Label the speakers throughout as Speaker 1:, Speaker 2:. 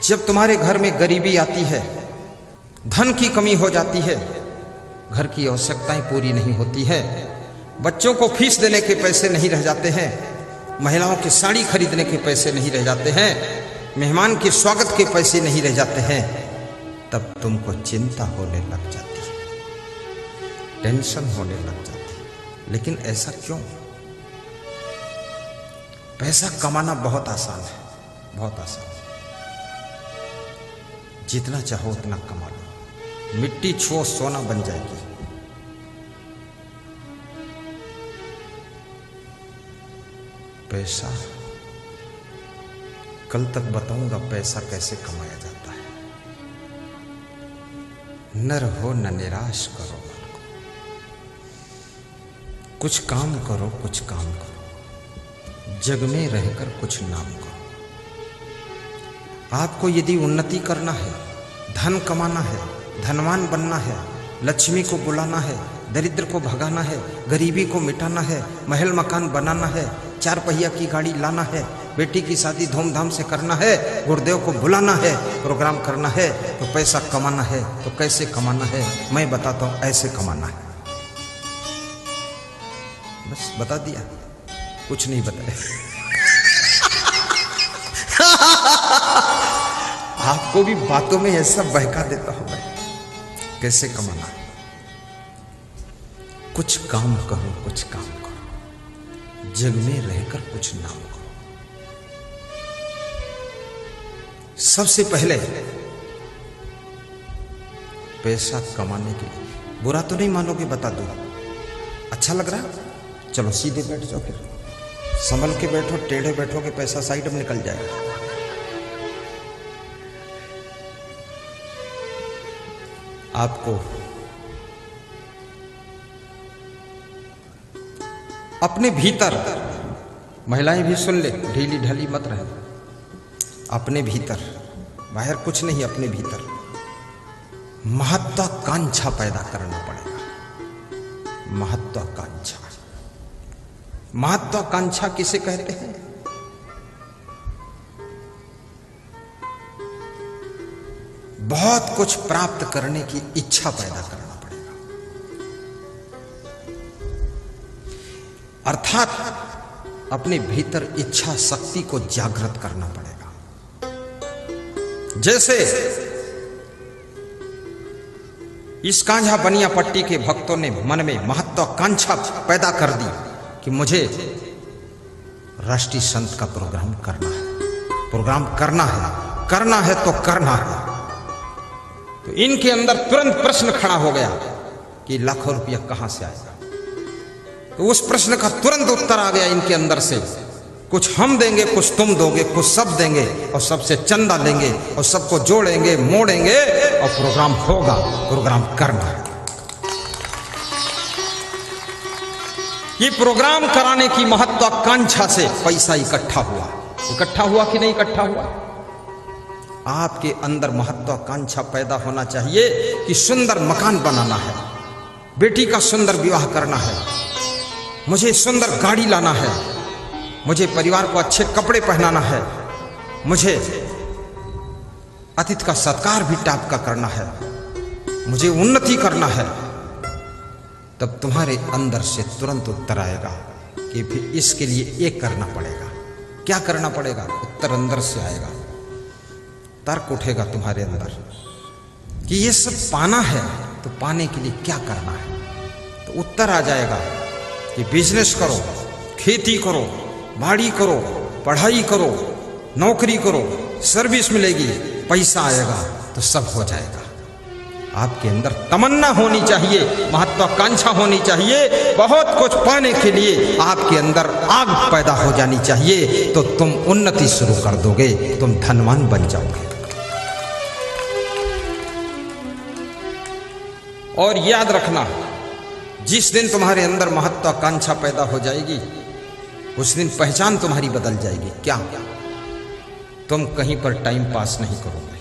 Speaker 1: जब तुम्हारे घर में गरीबी आती है, धन की कमी हो जाती है, घर की आवश्यकताएं पूरी नहीं होती है, बच्चों को फीस देने के पैसे नहीं रह जाते हैं, महिलाओं की साड़ी खरीदने के पैसे नहीं रह जाते हैं, मेहमान के स्वागत के पैसे नहीं रह जाते हैं, तब तुमको चिंता होने लग जाती है, टेंशन होने लग जाती है। लेकिन ऐसा क्यों? पैसा कमाना बहुत आसान है, बहुत आसान है। जितना चाहो उतना कमा लो, मिट्टी छुओ सोना बन जाएगी। पैसा कल तक बताऊंगा पैसा कैसे कमाया जाता है। न रहो न निराश करो मन को, कुछ काम करो, कुछ काम करो, जग में रहकर कुछ नाम करो। आपको यदि उन्नति करना है, धन कमाना है, धनवान बनना है, लक्ष्मी को बुलाना है, दरिद्र को भगाना है, गरीबी को मिटाना है, महल मकान बनाना है, 4 पहिया की गाड़ी लाना है, बेटी की शादी धूमधाम से करना है, गुरुदेव को बुलाना है, प्रोग्राम करना है, तो पैसा कमाना है। तो कैसे कमाना है मैं बताता हूं, ऐसे कमाना है। बस बता दिया, कुछ नहीं बताया। आपको भी बातों में ऐसा बहका देता हूं मैं। कैसे कमाना है? कुछ काम करो, कुछ काम करो, जग में रहकर कुछ नाम करो। सबसे पहले पैसा कमाने के लिए, बुरा तो नहीं मानोगे, बता दो। अच्छा लग रहा है? चलो सीधे बैठ जाओ, फिर संभल के बैठो, टेढ़े बैठोगे पैसा साइड में निकल जाएगा। आपको अपने भीतर, महिलाएं भी सुन ले, ढीली ढाली मत रहे, अपने भीतर, बाहर कुछ नहीं, अपने भीतर महत्वाकांक्षा पैदा करना पड़ेगा। महत्वाकांक्षा, महत्वाकांक्षा किसे कहते हैं? बहुत कुछ प्राप्त करने की इच्छा पैदा करना पड़ेगा, अर्थात अपने भीतर इच्छा शक्ति को जागृत करना पड़ेगा। जैसे इस कांझा बनिया पट्टी के भक्तों ने मन में महत्वाकांक्षा पैदा कर दी कि मुझे राष्ट्रीय संत का प्रोग्राम करना है, प्रोग्राम करना है, करना है तो करना है। तो इनके अंदर तुरंत प्रश्न खड़ा हो गया कि लाखों रुपया कहां से आएगा। तो उस प्रश्न का तुरंत उत्तर आ गया इनके अंदर से, कुछ हम देंगे, कुछ तुम दोगे, कुछ सब देंगे और सबसे चंदा लेंगे और सबको जोड़ेंगे, मोड़ेंगे और प्रोग्राम होगा, प्रोग्राम करना है। ये प्रोग्राम कराने की महत्वाकांक्षा से पैसा इकट्ठा हुआ। इकट्ठा हुआ कि नहीं इकट्ठा हुआ? आपके अंदर महत्वाकांक्षा पैदा होना चाहिए कि सुंदर मकान बनाना है, बेटी का सुंदर विवाह करना है, मुझे सुंदर गाड़ी लाना है, मुझे परिवार को अच्छे कपड़े पहनाना है, मुझे अतिथि का सत्कार भी टाप का करना है, मुझे उन्नति करना है। तब तुम्हारे अंदर से तुरंत उत्तर आएगा कि फिर इसके लिए एक करना पड़ेगा। क्या करना पड़ेगा? उत्तर अंदर से आएगा, तर्क उठेगा तुम्हारे अंदर कि ये सब पाना है, तो पाने के लिए क्या करना है? तो उत्तर आ जाएगा कि बिजनेस करो, खेती करो, बाड़ी करो, पढ़ाई करो, नौकरी करो, सर्विस मिलेगी, पैसा आएगा तो सब हो जाएगा। आपके अंदर तमन्ना होनी चाहिए, महत्वाकांक्षा होनी चाहिए, बहुत कुछ पाने के लिए आपके अंदर आग पैदा हो जानी चाहिए, तो तुम उन्नति शुरू कर दोगे, तुम धनवान बन जाओगे। और याद रखना, जिस दिन तुम्हारे अंदर महत्वाकांक्षा पैदा हो जाएगी, उस दिन पहचान तुम्हारी बदल जाएगी। क्या? तुम कहीं पर टाइम पास नहीं करोगे,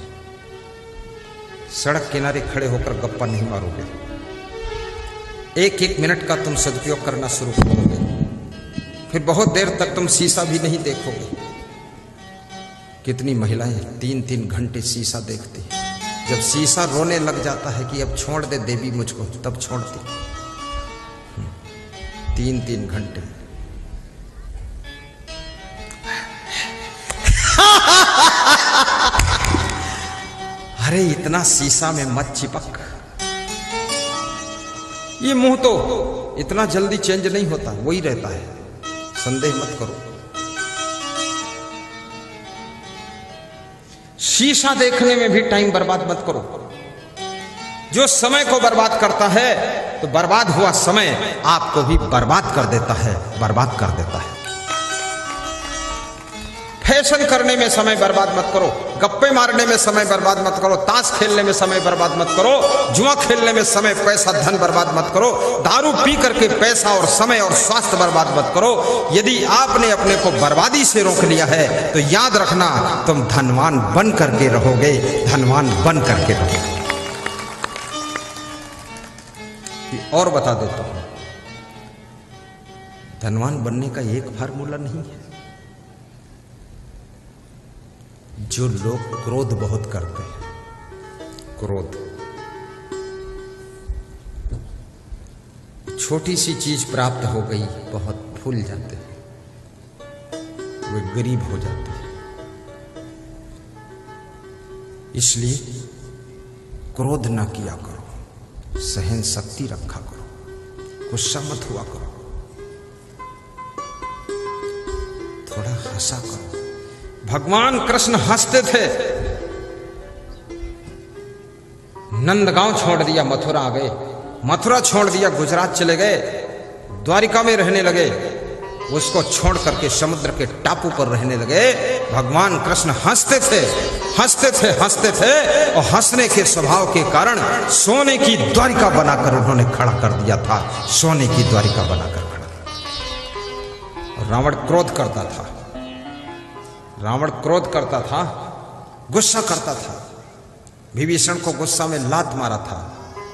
Speaker 1: सड़क किनारे खड़े होकर गप्पा नहीं मारोगे, एक एक मिनट का तुम सदुपयोग करना शुरू करोगे। फिर बहुत देर तक तुम शीशा भी नहीं देखोगे, कितनी महिलाएं 3-3 घंटे शीशा देखती हैं। जब शीशा रोने लग जाता है कि अब छोड़ दे देवी मुझको, तब छोड़ती। 3-3 घंटे। अरे इतना शीशा में मत चिपक। ये मुंह तो इतना जल्दी चेंज नहीं होता, वही रहता है, संदेह मत करो। शीशा देखने में भी टाइम बर्बाद मत करो। जो समय को बर्बाद करता है तो बर्बाद हुआ समय आपको भी बर्बाद कर देता है, बर्बाद कर देता है। फैशन करने में समय बर्बाद मत करो, गप्पे मारने में समय बर्बाद मत करो, ताश खेलने में समय बर्बाद मत करो, जुआ खेलने में समय, पैसा, धन बर्बाद मत करो, दारू पी करके पैसा और समय और स्वास्थ्य बर्बाद मत करो। यदि आपने अपने को बर्बादी से रोक लिया है तो याद रखना, तुम धनवान बन करके रहोगे, धनवान बन करके रहोगे। और बता देता हूं, धनवान बनने का एक फार्मूला नहीं है। जो लोग क्रोध बहुत करते हैं, क्रोध, छोटी सी चीज प्राप्त हो गई बहुत फूल जाते हैं, वे गरीब हो जाते हैं। इसलिए क्रोध ना किया करो, सहन शक्ति रखा करो, गुस्सा मत हुआ करो, थोड़ा हंसा करो। भगवान कृष्ण हंसते थे। नंदगांव छोड़ दिया, मथुरा आ गए, मथुरा छोड़ दिया, गुजरात चले गए, द्वारिका में रहने लगे, उसको छोड़ करके समुद्र के टापू पर रहने लगे। भगवान कृष्ण हंसते थे, हंसते थे, हंसते थे, और हंसने के स्वभाव के कारण सोने की द्वारिका बनाकर उन्होंने खड़ा कर दिया था, सोने की द्वारिका बनाकर खड़ा। और रावण क्रोध करता था, रावण क्रोध करता था, गुस्सा करता था, विभीषण को गुस्सा में लात मारा था।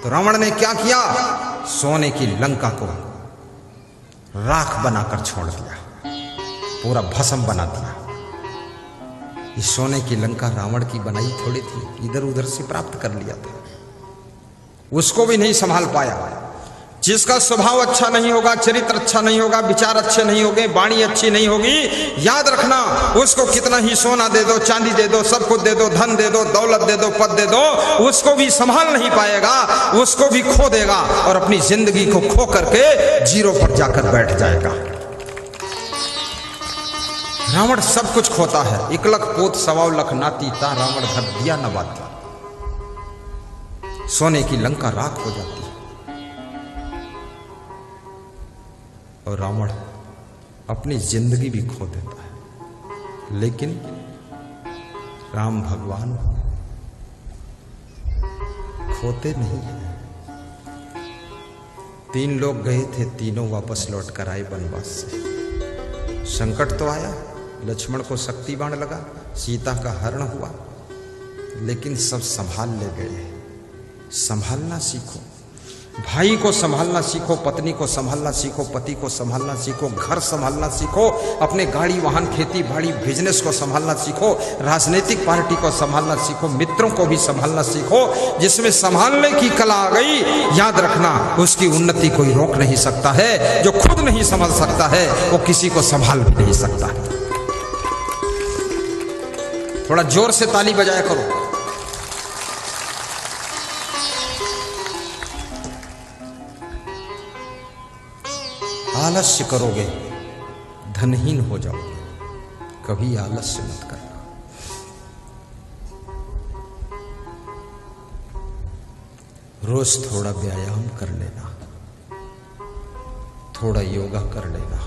Speaker 1: तो रावण ने क्या किया? सोने की लंका को राख बनाकर छोड़ दिया, पूरा भस्म बना दिया। इस सोने की लंका रावण की बनाई थोड़ी थी, इधर उधर से प्राप्त कर लिया था, उसको भी नहीं संभाल पाया। जिसका स्वभाव अच्छा नहीं होगा, चरित्र अच्छा नहीं होगा, विचार अच्छे नहीं होंगे, वाणी अच्छी नहीं होगी, याद रखना, उसको कितना ही सोना दे दो, चांदी दे दो, सब कुछ दे दो, धन दे दो, दौलत दे दो, पद दे दो, उसको भी संभाल नहीं पाएगा, उसको भी खो देगा और अपनी जिंदगी को खो करके जीरो पर जाकर बैठ जाएगा। रावण सब कुछ खोता है। 1 लाख पोत 1.25 लाख नाती ता रावण धर दिया न बाती। सोने की लंका राख हो जाती है और रावण अपनी जिंदगी भी खो देता है। लेकिन राम भगवान खोते नहीं हैं। 3 लोग गए थे, तीनों वापस लौट कर आए वनवास से। संकट तो आया, लक्ष्मण को शक्ति बाण लगा, सीता का हरण हुआ, लेकिन सब संभाल ले गए। संभालना सीखो, भाई को संभालना सीखो, पत्नी को संभालना सीखो, पति को संभालना सीखो, घर संभालना सीखो, अपने गाड़ी वाहन खेती बाड़ी बिजनेस को संभालना सीखो, राजनीतिक पार्टी को संभालना सीखो, मित्रों को भी संभालना सीखो। जिसमें संभालने की कला आ गई, याद रखना, उसकी उन्नति कोई रोक नहीं सकता है। जो खुद नहीं संभाल सकता है वो किसी को संभाल भी नहीं सकता। थोड़ा जोर से ताली बजाया करो। आलस्य करोगे धनहीन हो जाओगे, कभी आलस्य मत करना। रोज थोड़ा व्यायाम कर लेना, थोड़ा योगा कर लेना,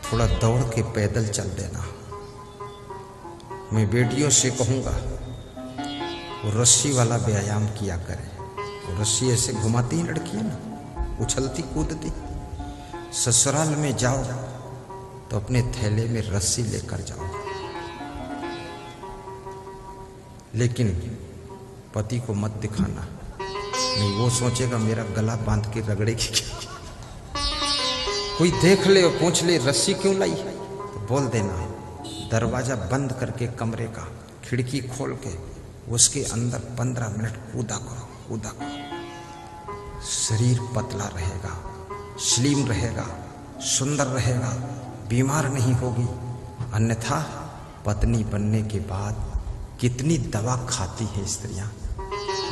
Speaker 1: थोड़ा दौड़ के पैदल चल देना। मैं बेटियों से कहूंगा वो रस्सी वाला व्यायाम किया करें। वो रस्सी ऐसे घुमाती हैं लड़कियां ना, उछलती कूदती। ससुराल में जाओ तो अपने थैले में रस्सी लेकर जाओ, लेकिन पति को मत दिखाना, नहीं वो सोचेगा मेरा गला बांध के रगड़ेगी क्या। कोई देख ले और पूछ ले रस्सी क्यों लाई, तो बोल देना दरवाजा बंद करके कमरे का खिड़की खोल के उसके अंदर 15 मिनट कूदा करो। शरीर पतला रहेगा, स्लिम रहेगा, सुंदर रहेगा, बीमार नहीं होगी। अन्यथा पत्नी बनने के बाद कितनी दवा खाती है स्त्रियां,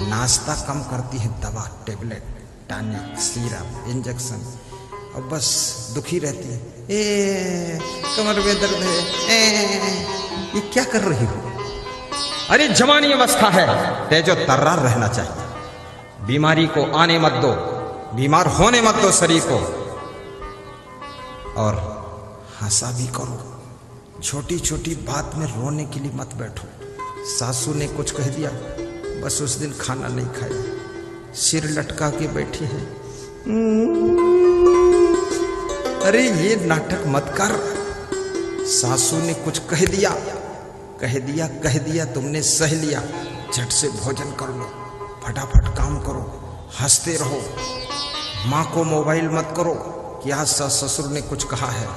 Speaker 1: नाश्ता कम करती है, दवा, टेबलेट, टॉनिक, सिरप, इंजेक्शन, और बस दुखी रहती है। कमर में दर्द है, ये क्या कर रही हो? अरे जवानी अवस्था है, तेजो तर्रार रहना चाहिए। बीमारी को आने मत दो, बीमार होने मत दो शरीर को। और हंसा भी करो, छोटी छोटी बात में रोने के लिए मत बैठो। सासू ने कुछ कह दिया, बस उस दिन खाना नहीं खाया, सिर लटका के बैठी है। अरे ये नाटक मत कर। सासू ने कुछ कह दिया, तुमने सह लिया, झट से भोजन कर लो, फटाफट काम करो, हंसते रहो। माँ को मोबाइल मत करो कि आज ससुर ने कुछ कहा है।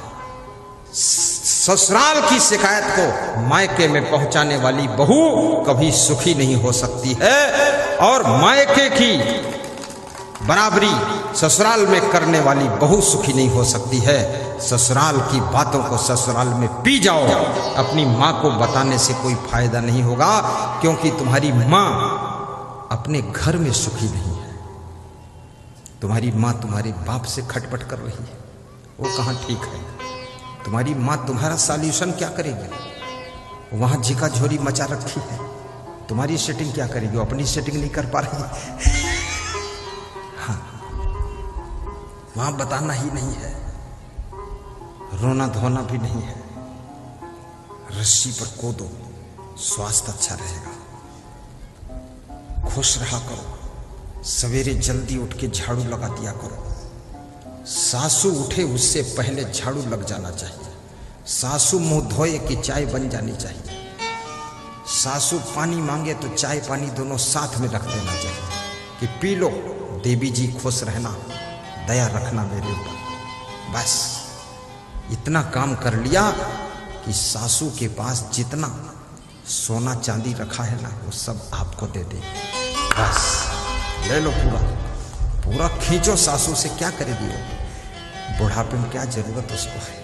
Speaker 1: ससुराल की शिकायत को मायके में पहुंचाने वाली बहू कभी सुखी नहीं हो सकती है, और मायके की बराबरी ससुराल में करने वाली बहू सुखी नहीं हो सकती है। ससुराल की बातों को ससुराल में पी जाओ, अपनी माँ को बताने से कोई फायदा नहीं होगा, क्योंकि तुम्हारी माँ अपने घर में सुखी नहीं है। तुम्हारी माँ तुम्हारे बाप से खटपट कर रही है, वो कहाँ ठीक है। तुम्हारी माँ तुम्हारा सॉल्यूशन क्या करेगी? वहां झिका झोरी मचा रखी है, तुम्हारी सेटिंग क्या करेगी? वो अपनी सेटिंग नहीं कर पा रही। हाँ, वहां बताना ही नहीं है, रोना धोना भी नहीं है। रस्सी पर कूदो, स्वास्थ्य अच्छा रहेगा। खुश रहा करो, सवेरे जल्दी उठ के झाड़ू लगा दिया करो। सासू उठे उससे पहले झाड़ू लग जाना चाहिए। सासू मुंह धोए कि चाय बन जानी चाहिए। सासू पानी मांगे तो चाय पानी दोनों साथ में रख देना चाहिए कि पी लो, देवी जी खुश रहना, दया रखना मेरे ऊपर। बस इतना काम कर लिया कि सासू के पास जितना सोना चांदी रखा है ना, वो सब आपको दे दे। बस ले लो, पूरा खींचो। सासू से क्या करेगी वो? बुढ़ापे में क्या जरूरत उसको है?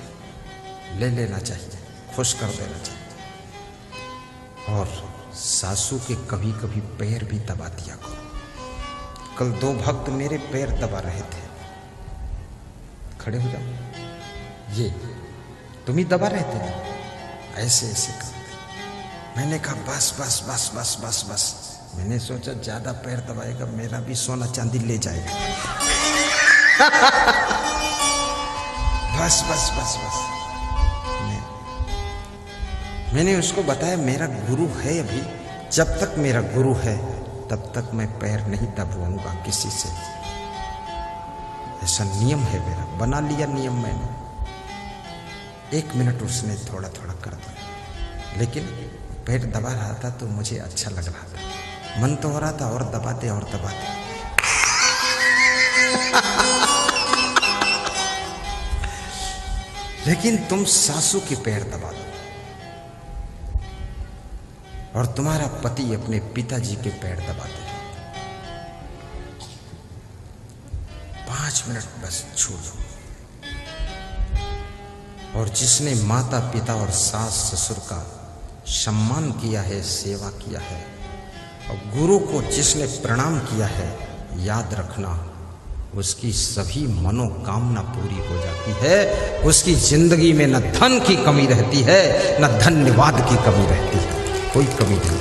Speaker 1: ले लेना चाहिए, खुश कर देना चाहिए। और सासू के कभी कभी पैर भी दबा दिया करो। कल 2 भक्त मेरे पैर दबा रहे थे। खड़े हो जाओ। ये तुम ही दबा रहे थे ना, ऐसे ऐसे कर। मैंने कहा बस बस बस बस बस बस। मैंने सोचा ज्यादा पैर दबाएगा, मेरा भी सोना चांदी ले जाएगा। बस बस बस बस। मैंने उसको बताया मेरा गुरु है अभी, जब तक मेरा गुरु है तब तक मैं पैर नहीं दबाऊंगा किसी से। ऐसा नियम है मेरा, बना लिया नियम मैंने। 1 मिनट उसने थोड़ा थोड़ा कर दिया, लेकिन पैर दबा रहा था तो मुझे अच्छा लग रहा था। मन तो हो रहा था और दबाते और दबाते। लेकिन तुम सासू के पैर दबा दो और तुम्हारा पति अपने पिताजी के पैर दबा दे। 5 मिनट बस छोड़ो। और जिसने माता पिता और सास ससुर का सम्मान किया है, सेवा किया है, और गुरु को जिसने प्रणाम किया है, याद रखना उसकी सभी मनोकामना पूरी हो जाती है। उसकी जिंदगी में न धन की कमी रहती है, न धन्यवाद की कमी रहती है, कोई कमी नहीं।